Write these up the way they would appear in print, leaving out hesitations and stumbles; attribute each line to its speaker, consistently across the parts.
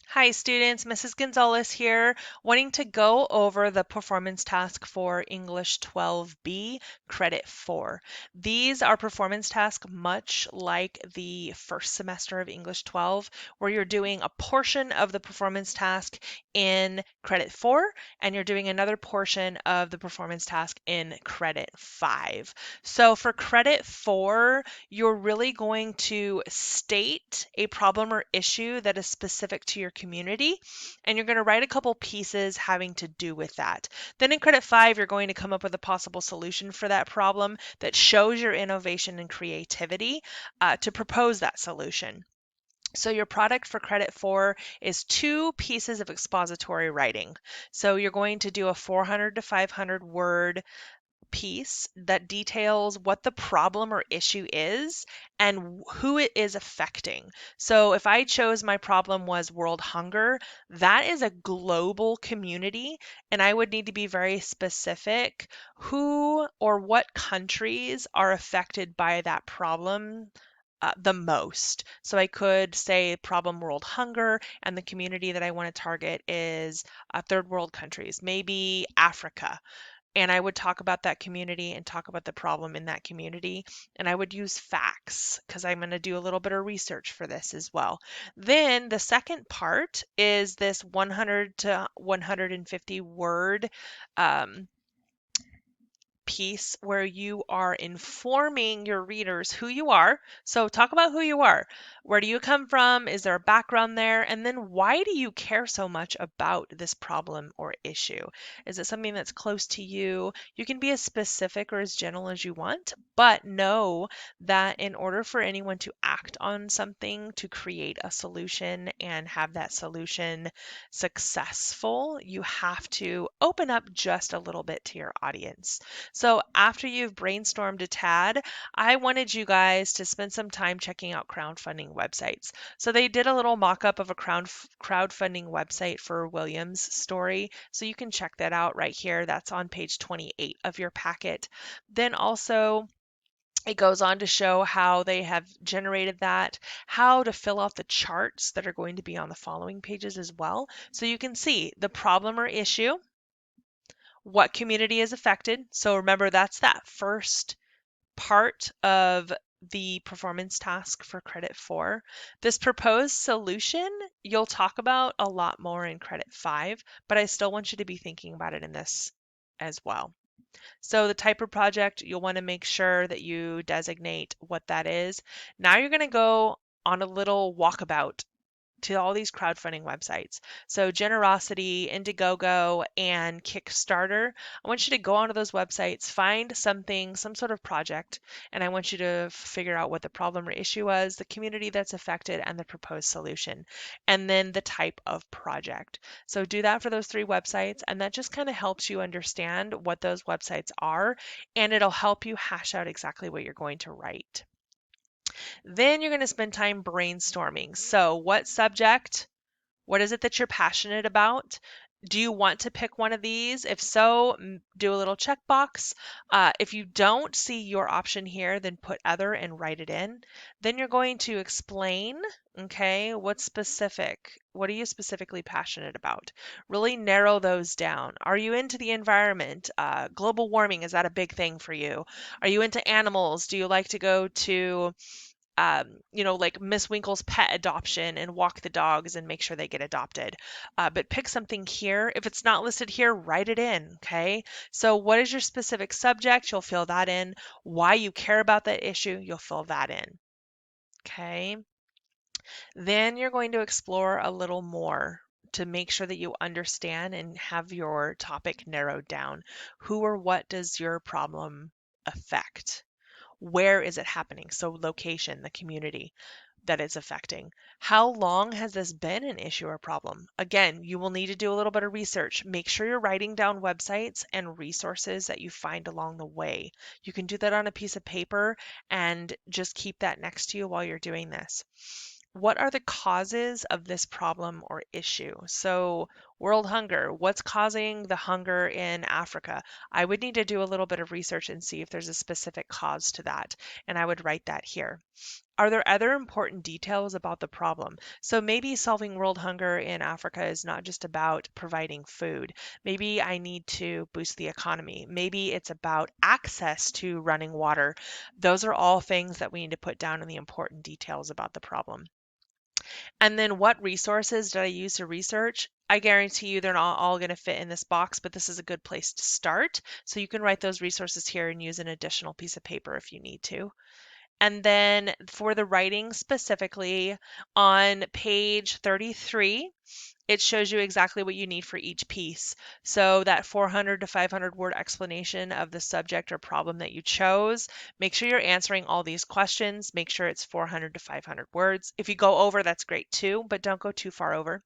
Speaker 1: Hi students, Mrs. Gonzalez here, wanting to go over the performance task for English 12B, Credit 4. These are performance tasks much like the first semester of English 12, where you're doing a portion of the performance task in Credit 4, and you're doing another portion of the performance task in Credit 5. So for Credit 4, you're really going to state a problem or issue that is specific to your community, and you're going to write a couple pieces having to do with that. Then in credit 5, you're going to come up with a possible solution for that problem that shows your innovation and creativity to propose that solution. So your product for credit 4 is two pieces of expository writing. So you're going to do a 400 to 500 word piece that details what the problem or issue is and who it is affecting. So if I chose my problem was world hunger, that is a global community, and I would need to be very specific who or what countries are affected by that problem. The most. So I could say problem world hunger, and the community that I want to target is third world countries, maybe Africa, and I would talk about that community and talk about the problem in that community. And I would use facts because I'm going to do a little bit of research for this as well. Then the second part is this 100 to 150 word um, piece where you are informing your readers who you are. So, talk about who you are. Where do you come from? Is there a background there? And then, why do you care so much about this problem or issue? Is it something that's close to you? You can be as specific or as general as you want, but know that in order for anyone to act on something, to create a solution and have that solution successful, you have to open up just a little bit to your audience. So after you've brainstormed a tad, I wanted you guys to spend some time checking out crowdfunding websites. So they did a little mock-up of a crowdfunding website for William's story. So you can check that out right here. That's on page 28 of your packet. Then also it goes on to show how they have generated that, how to fill out the charts that are going to be on the following pages as well. So you can see the problem or issue, what community is affected. So remember, that's that first part of the performance task for credit 4. This proposed solution you'll talk about a lot more in credit 5, but I still want you to be thinking about it in this as well. So the type of project, you'll want to make sure that you designate what that is. Now you're going to go on a little walkabout to all these crowdfunding websites. So Generosity, Indiegogo, and Kickstarter. I want you to go onto those websites, find something, some sort of project, and I want you to figure out what the problem or issue was, the community that's affected, and the proposed solution, and then the type of project. So do that for those three websites, and that just kind of helps you understand what those websites are, and it'll help you hash out exactly what you're going to write. Then you're going to spend time brainstorming. So, what subject? What is it that you're passionate about? Do you want to pick one of these? If so, do a little checkbox. If you don't see your option here, then put other and write it in. Then you're going to explain, okay, what's specific? What are you specifically passionate about? Really narrow those down. Are you into the environment? Global warming, is that a big thing for you? Are you into animals? Do you like to go to like Miss Winkle's pet adoption and walk the dogs and make sure they get adopted. But pick something here. If it's not listed here, write it in. Okay. So, what is your specific subject? You'll fill that in. Why you care about that issue? You'll fill that in. Okay. Then you're going to explore a little more to make sure that you understand and have your topic narrowed down. Who or what does your problem affect? Where is it happening? So, location, the community that it's affecting. How long has this been an issue or problem? Again, you will need to do a little bit of research. Make sure you're writing down websites and resources that you find along the way. You can do that on a piece of paper and just keep that next to you while you're doing this. What are the causes of this problem or issue? So, World hunger, what's causing the hunger in Africa? I would need to do a little bit of research and see if there's a specific cause to that, and I would write that here. Are there other important details about the problem? So maybe solving world hunger in Africa is not just about providing food. Maybe I need to boost the economy. Maybe it's about access to running water. Those are all things that we need to put down in the important details about the problem. And then what resources did I use to research? I guarantee you they're not all going to fit in this box, but this is a good place to start. So you can write those resources here and use an additional piece of paper if you need to. And then for the writing specifically, on page 33, it shows you exactly what you need for each piece. So that 400 to 500 word explanation of the subject or problem that you chose, make sure you're answering all these questions. Make sure it's 400 to 500 words. If you go over, that's great too, but don't go too far over.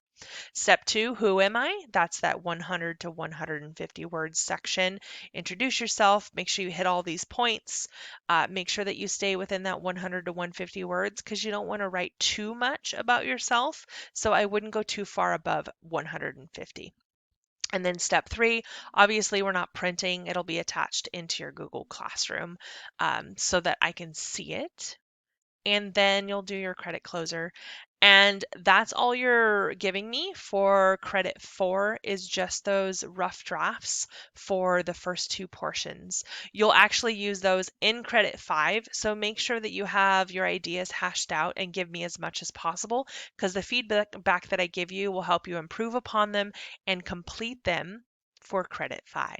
Speaker 1: Step 2, who am I? That's that 100 to 150 words section. Introduce yourself. Make sure you hit all these points. Make sure that you stay within that 100 to 150 words because you don't want to write too much about yourself. So I wouldn't go too far above 150. And then step 3, obviously we're not printing. It'll be attached into your Google Classroom so that I can see it, and then you'll do your credit closer. And that's all you're giving me for credit 4 is just those rough drafts for the first 2 portions. You'll actually use those in credit 5, so make sure that you have your ideas hashed out and give me as much as possible because the feedback that I give you will help you improve upon them and complete them for credit 5.